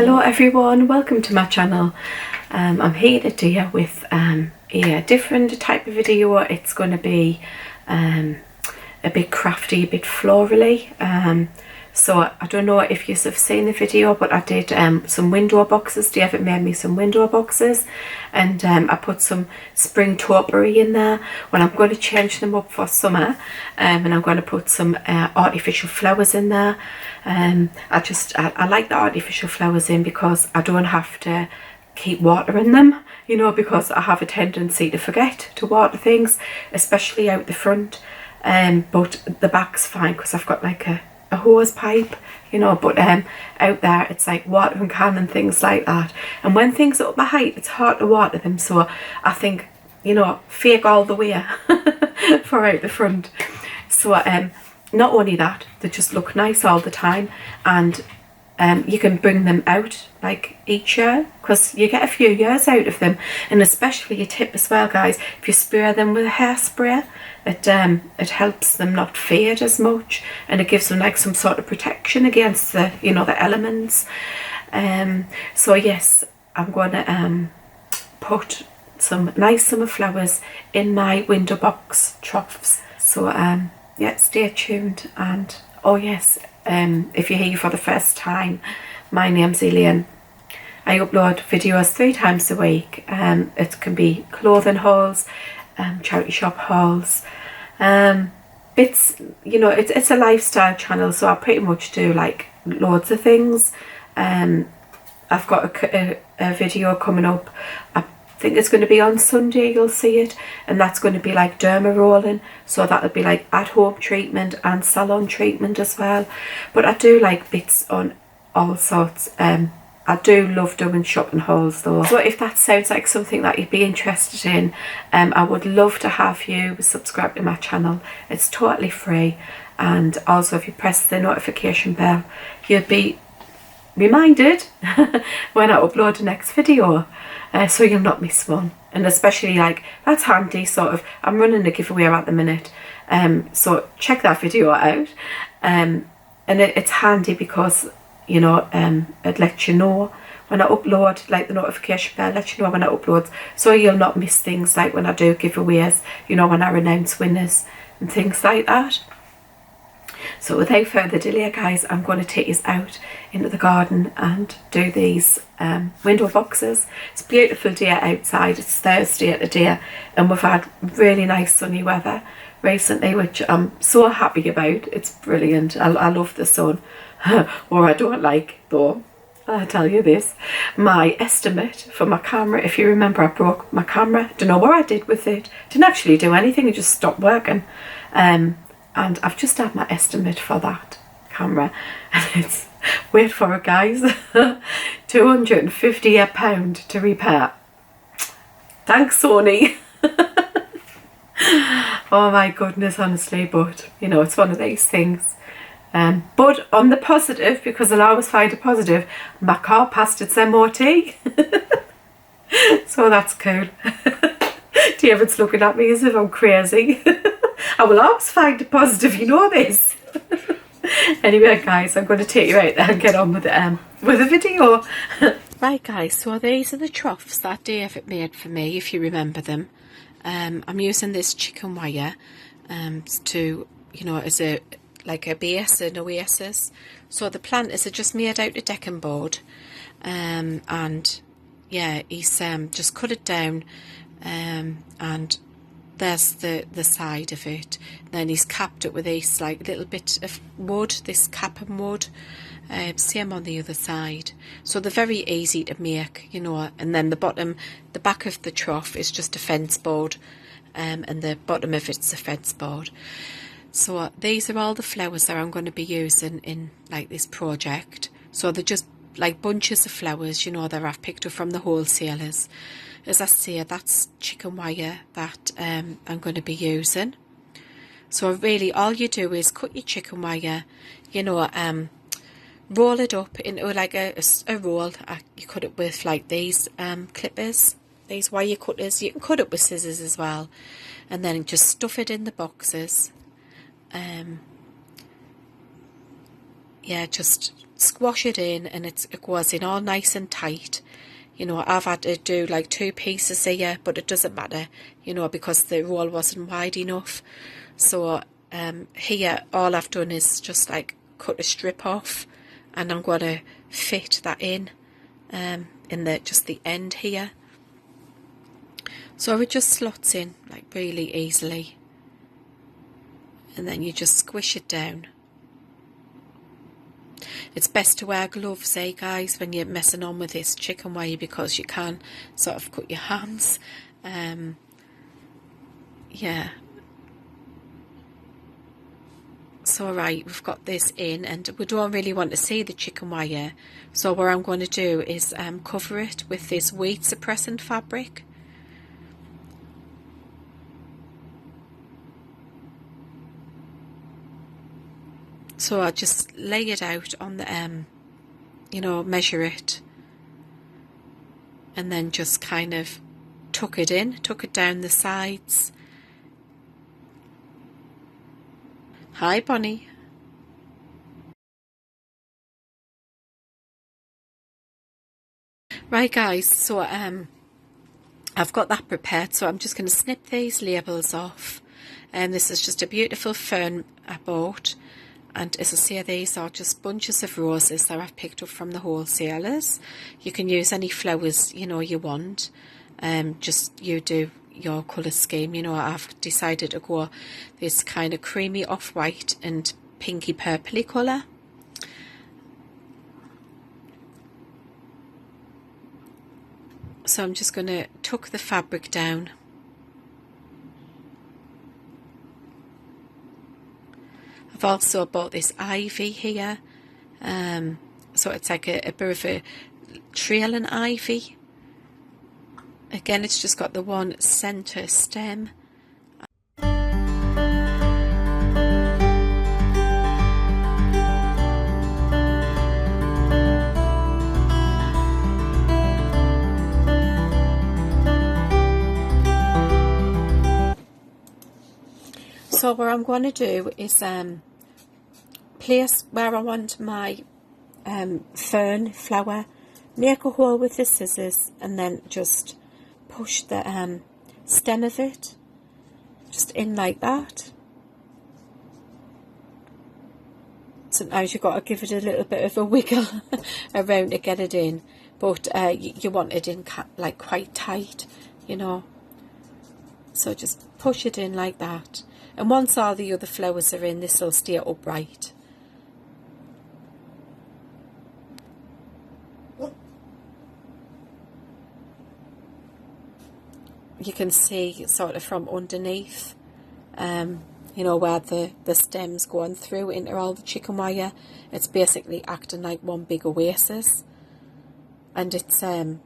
Hello everyone, welcome to my channel. I'm here today with a different type of video. It's going to be a bit crafty, a bit florally. So I don't know if you have seen the video, but I did some window boxes. David made me some window boxes, and I put some spring topiary in there. Well, I'm going to change them up for summer, and I'm going to put some artificial flowers in there. I like the artificial flowers in because I don't have to keep watering them, you know, because I have a tendency to forget to water things, especially out the front. But the back's fine because I've got like a hose pipe, you know, but out there it's like watering can and things like that. And when things are up my height, it's hard to water them, so I think, you know, fake all the way for out the front. So not only that, they just look nice all the time, and you can bring them out like each year because you get a few years out of them. And especially a tip as well, guys, if you spray them with a hairspray, it helps them not fade as much, and it gives them like some sort of protection against the, you know, the elements. So yes, I'm going to put some nice summer flowers in my window box troughs. So yeah, stay tuned. And oh yes, if you're here for the first time, my name's Elaine. I upload videos 3 times a week. It can be clothing hauls, charity shop hauls, bits, you know, it's a lifestyle channel, so I pretty much do like loads of things. I've got a video coming up. I think it's going to be on Sunday, you'll see it, and that's going to be like derma rolling, so that'll be like at home treatment and salon treatment as well. But I do like bits on all sorts. I do love doing shopping hauls though. So if that sounds like something that you'd be interested in, I would love to have you subscribe to my channel. It's totally free, and also if you press the notification bell, you'll be reminded when I upload the next video, so you'll not miss one. And especially like, that's handy, sort of, I'm running a giveaway at the minute, so check that video out. And it's handy because, you know, it lets you know when I upload, like the notification bell lets you know when I upload, so you'll not miss things like when I do giveaways, you know, when I announce winners and things like that. So without further delay, guys, I'm going to take you out into the garden and do these window boxes. It's a beautiful day outside. It's Thursday at the day, and we've had really nice sunny weather recently, which I'm so happy about. It's brilliant. I love the sun. What I don't like though, I'll tell you this, my estimate for my camera, if you remember, I broke my camera. Don't know what I did with it. Didn't actually do anything, it just stopped working. And I've just had my estimate for that camera, and it's, wait for it guys, £258 to repair. Thanks Sony. Oh my goodness, honestly, but you know, it's one of these things. But on the positive, because I'll always find a positive, my car passed its MOT. So that's cool. David's looking at me as if I'm crazy. I will always find a positive, you know this. Anyway guys, I'm going to take you out there and get on with the video. Right guys, so these are the troughs that David made for me, if you remember them. I'm using this chicken wire to, you know, as a like a base, an oasis. So the planters are just made out of decking board, and yeah, he's just cut it down, and there's the side of it. Then he's capped it with this like little bit of wood, this cap and wood. Same on the other side. So they're very easy to make, you know. And then the back of the trough is just a fence board, and the bottom of it's a fence board. So these are all the flowers that I'm going to be using in like this project. So they're just like bunches of flowers, you know, that I've picked up from the wholesalers. As I say, that's chicken wire that I'm going to be using. So really all you do is cut your chicken wire, you know, roll it up into like a roll. You cut it with like these clippers, these wire cutters. You can cut it with scissors as well, and then just stuff it in the boxes. Yeah, just squash it in, and it goes in all nice and tight. You know, I've had to do like 2 pieces here, but it doesn't matter, you know, because the roll wasn't wide enough. So here all I've done is just like cut a strip off, and I'm going to fit that in just the end here. So it just slots in like really easily, and then you just squish it down. It's best to wear gloves, guys, when you're messing on with this chicken wire, because you can sort of cut your hands. Yeah. So right, we've got this in, and we don't really want to see the chicken wire. So what I'm going to do is cover it with this weed suppressant fabric. So I just lay it out on the, you know, measure it, and then just kind of tuck it down the sides. Hi, Bonnie. Right, guys, so I've got that prepared, so I'm just going to snip these labels off. And this is just a beautiful fern I bought. And as I say, these are just bunches of roses that I've picked up from the wholesalers. You can use any flowers, you know, you want. Just you do your colour scheme. You know, I've decided to go this kind of creamy off-white and pinky purpley colour. So I'm just going to tuck the fabric down. I've also bought this ivy here, so it's like a bit of a trailing ivy. Again, it's just got the one centre stem. So what I'm going to do is place where I want my fern flower, make a hole with the scissors, and then just push the stem of it just in like that. Sometimes you've got to give it a little bit of a wiggle around to get it in, but you want it in like quite tight, you know. So just push it in like that, and once all the other flowers are in, this will stay upright. You can see sort of from underneath, you know, where the stem's going through into all the chicken wire. It's basically acting like one big oasis, and it's you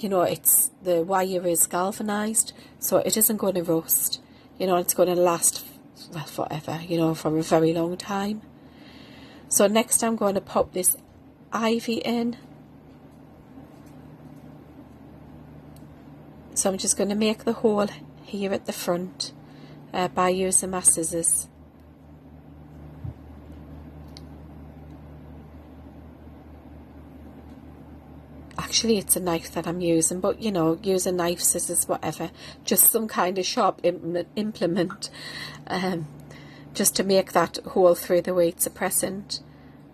know, it's the wire is galvanized, so it isn't going to rust. You know, it's going to last, well, forever, you know, for a very long time. So next I'm going to pop this ivy in. So I'm just going to make the hole here at the front by using my scissors. Actually, it's a knife that I'm using, but you know, use a knife, scissors, whatever. Just some kind of sharp implement, just to make that hole through the weed suppressant.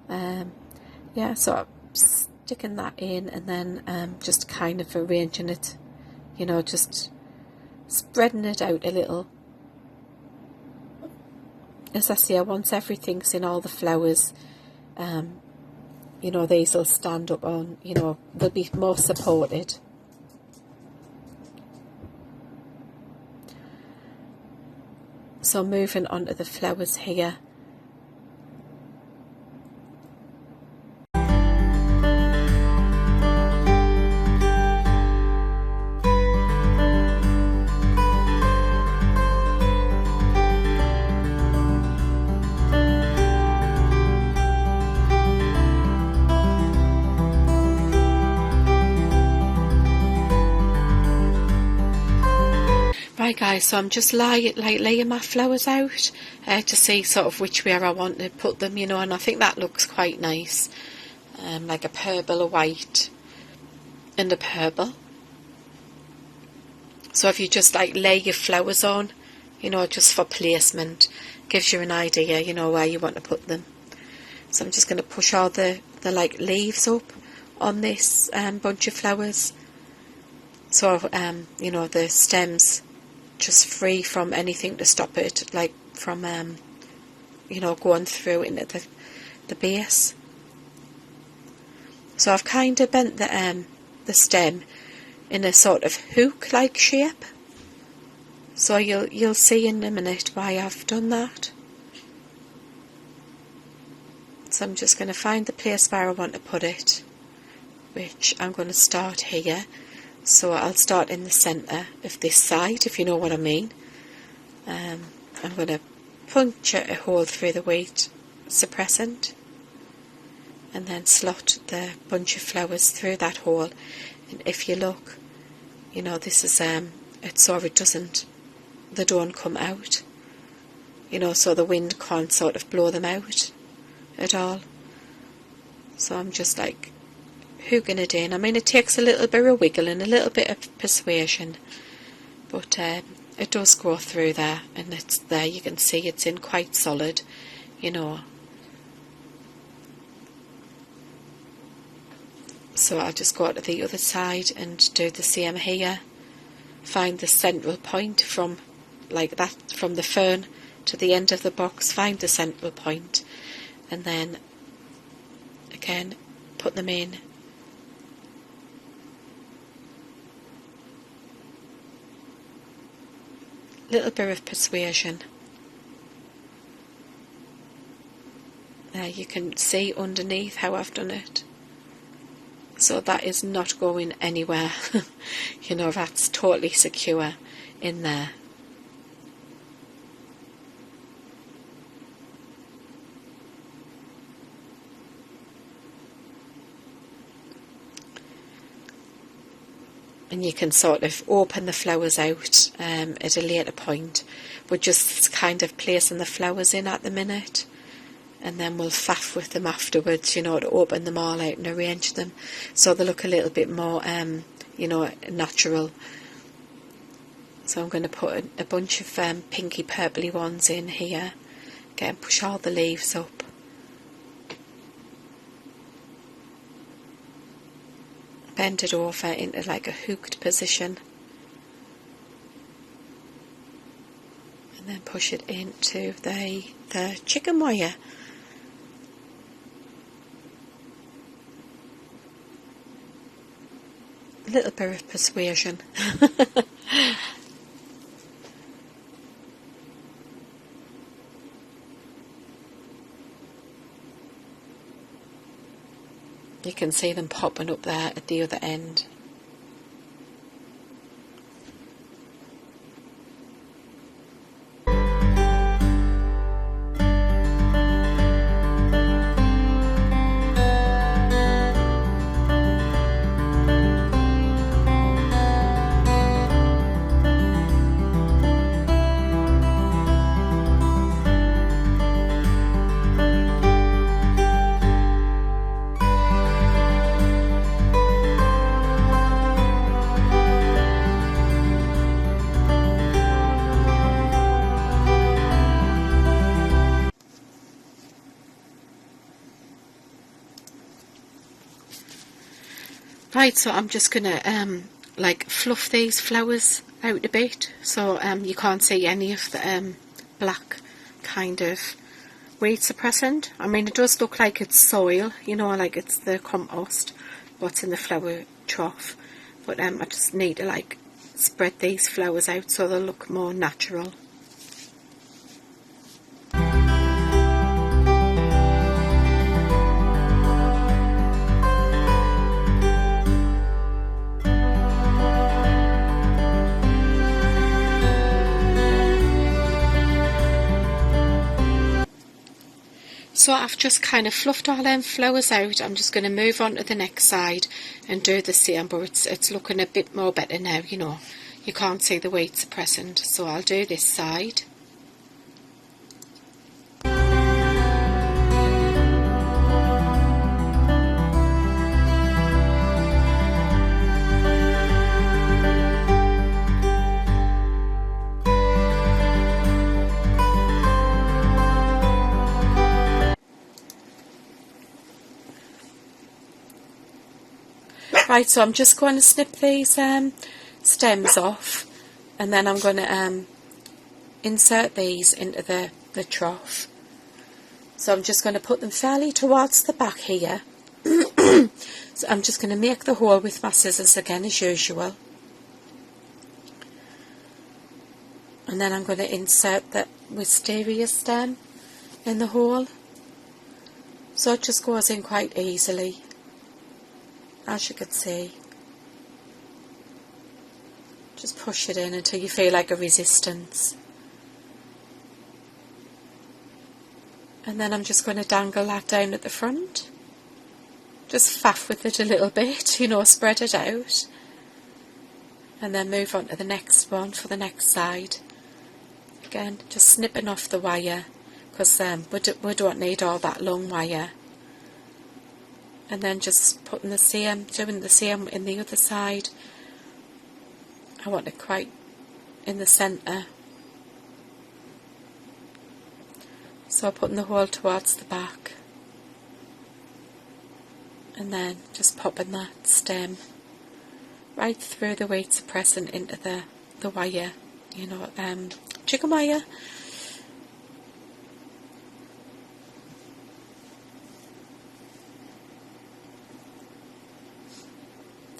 Yeah, so I'm sticking that in, and then just kind of arranging it. You know, just spreading it out a little. As I say, once everything's in all the flowers, you know, these will stand up on, you know, they'll be more supported. So moving on to the flowers here. Right guys, so I'm just laying my flowers out to see sort of which way I want to put them, you know, and I think that looks quite nice. like a purple, a white and a purple. So if you just like lay your flowers on, you know, just for placement, gives you an idea, you know, where you want to put them. So I'm just going to push all the like leaves up on this bunch of flowers. So, you know, the stem's just free from anything to stop it, like from, you know, going through into the base. So I've kind of bent the stem in a sort of hook-like shape. So you'll see in a minute why I've done that. So I'm just going to find the place where I want to put it, which I'm going to start here. So I'll start in the centre of this side, if you know what I mean. I'm going to puncture a hole through the wheat suppressant and then slot the bunch of flowers through that hole. And if you look, you know, this is it's so they don't come out, you know, so the wind can't sort of blow them out at all. So I'm just like hooking it in. I mean, it takes a little bit of wiggle and a little bit of persuasion, but it does go through there, and it's there. You can see it's in quite solid, you know. So I'll just go to the other side and do the same here. Find the central point from like that, from the fern to the end of the box, find the central point, and then again put them in. Little bit of persuasion. There you can see underneath how I've done it. So that is not going anywhere. You know, that's totally secure in there. And you can sort of open the flowers out at a later point. We're just kind of placing the flowers in at the minute, and then we'll faff with them afterwards, you know, to open them all out and arrange them so they look a little bit more, you know, natural. So I'm going to put a bunch of pinky purpley ones in here. Again, push all the leaves up. Bend it over into like a hooked position, and then push it into the chicken wire. A little bit of persuasion. You can see them popping up there at the other end. Right, so I'm just going to like fluff these flowers out a bit so you can't see any of the black kind of weed suppressant. I mean, it does look like it's soil, you know, like it's the compost, what's in the flower trough, but I just need to like spread these flowers out so they'll look more natural. So I've just kind of fluffed all them flowers out. I'm just going to move on to the next side and do the same, but it's looking a bit more better now, you know. You can't see the weed suppressant, so I'll do this side. Right, so I'm just going to snip these stems off, and then I'm going to insert these into the trough. So I'm just going to put them fairly towards the back here. So I'm just going to make the hole with my scissors again as usual. And then I'm going to insert the wisteria stem in the hole. So it just goes in quite easily, as you can see. Just push it in until you feel like a resistance. And then I'm just going to dangle that down at the front. Just faff with it a little bit, you know, spread it out. And then move on to the next one for the next side. Again, just snipping off the wire, because we don't need all that long wire. And then just doing the same in the other side. I want it quite in the centre. So putting the hole towards the back. And then just popping that stem right through the weight suppressant into the wire, you know, chicken wire.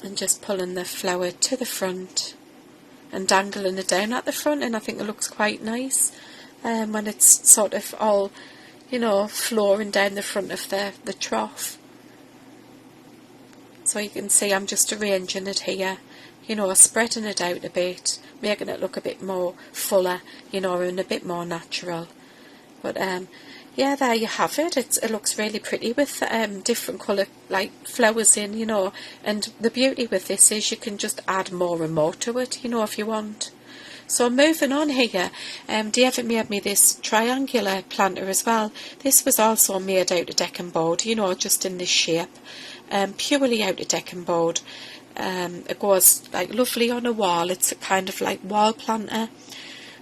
And just pulling the flower to the front and dangling it down at the front, and I think it looks quite nice when it's sort of all, you know, flowing down the front of the trough. So you can see I'm just arranging it here, you know, spreading it out a bit, making it look a bit more fuller, you know, and a bit more natural. But yeah, there you have it. It looks really pretty with different colour like flowers in, you know. And the beauty with this is you can just add more and more to it, you know, if you want. So moving on here, David made me this triangular planter as well. This was also made out of decking board, you know, just in this shape, purely out of decking board. It goes like lovely on a wall. It's a kind of like wall planter.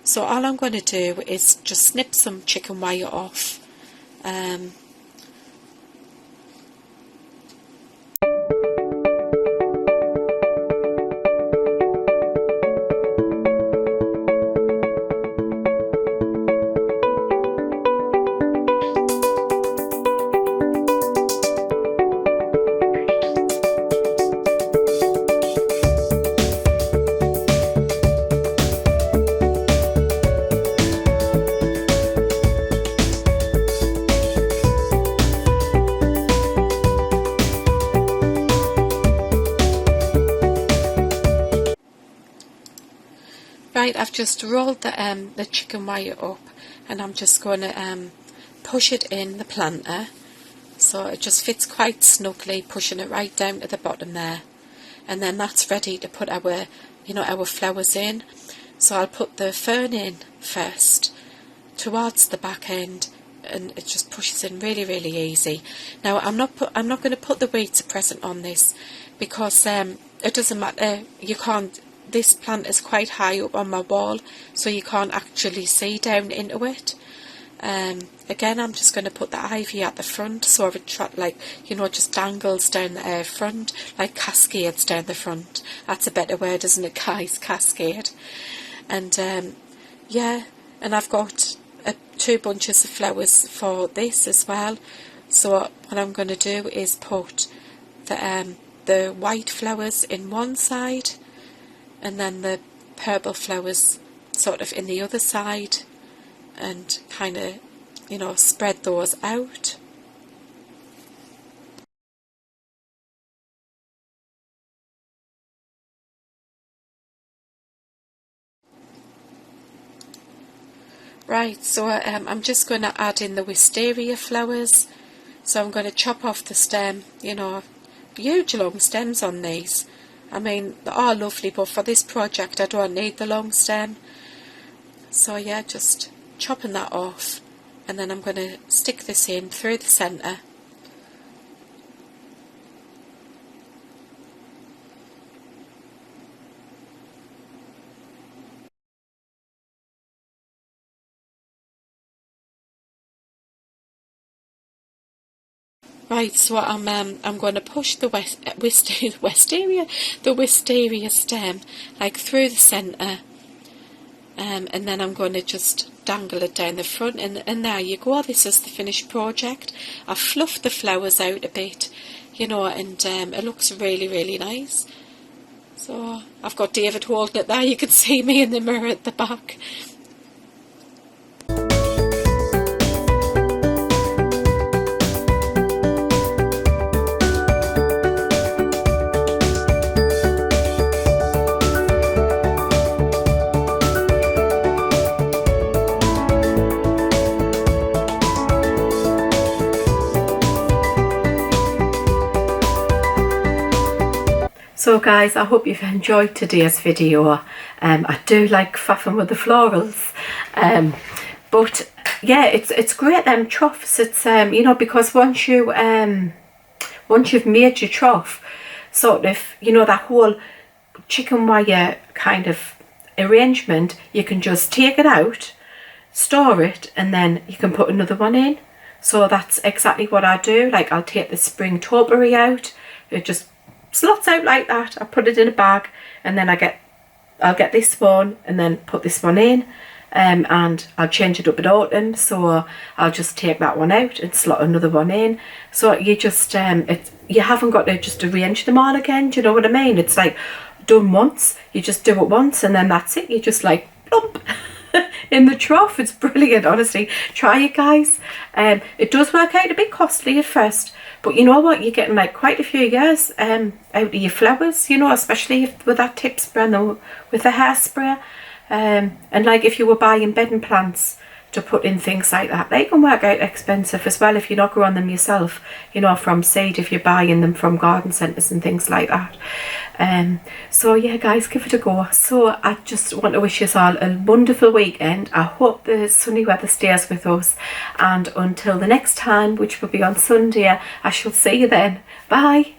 So all I'm going to do is just snip some chicken wire off. Right, I've just rolled the chicken wire up, and I'm just going to push it in the planter, so it just fits quite snugly, pushing it right down to the bottom there. And then that's ready to put our, you know, our flowers in. So I'll put the fern in first, towards the back end, and it just pushes in really, really easy. Now I'm not going to put the weight suppressant on this, because it doesn't matter. You can't. This plant is quite high up on my wall, so you can't actually see down into it. Again, I'm just going to put the ivy at the front, so it like, you know, just dangles down the front, like cascades down the front. That's a better word, isn't it, guys? Cascade. And yeah, and I've got 2 bunches of flowers for this as well. So what I'm going to do is put the white flowers in one side, and then the purple flowers sort of in the other side, and kind of, you know, spread those out. Right, so I'm just going to add in the wisteria flowers. So I'm going to chop off the stem, you know, huge long stems on these. I mean, they are lovely, but for this project I don't need the long stem. So yeah, just chopping that off, and then I'm going to stick this in through the centre. Right, so I'm going to push the wisteria stem like through the centre, and then I'm going to just dangle it down the front, and there you go. This is the finished project. I've fluffed the flowers out a bit, you know, and it looks really, really nice. So I've got David holding it there. You can see me in the mirror at the back. So guys, I hope you've enjoyed today's video. I do like faffing with the florals, but yeah, it's great, them troughs. It's you know, because once you've made your trough, sort of, you know, that whole chicken wire kind of arrangement, you can just take it out, store it, and then you can put another one in. So that's exactly what I do. Like, I'll take the spring topiary out, it just slots out like that. I put it in a bag, and then I'll get this one and then put this one in, and I'll change it up at autumn, so I'll just take that one out and slot another one in. So you just you haven't got to just arrange them all again, do you know what I mean? It's like done once, you just do it once, and then that's it. You just like plump in the trough. It's brilliant, honestly. Try it, guys. It does work out a bit costly at first, but you know what, you're getting like quite a few years out of your flowers, you know, especially with that tip spray and with the hairspray. And like if you were buying bedding plants to put in things like that, they can work out expensive as well if you're not growing them yourself, you know, from seed, if you're buying them from garden centres and things like that. So yeah, guys, give it a go. So I just want to wish you all a wonderful weekend. I hope the sunny weather stays with us, and until the next time, which will be on Sunday, I shall see you then. Bye.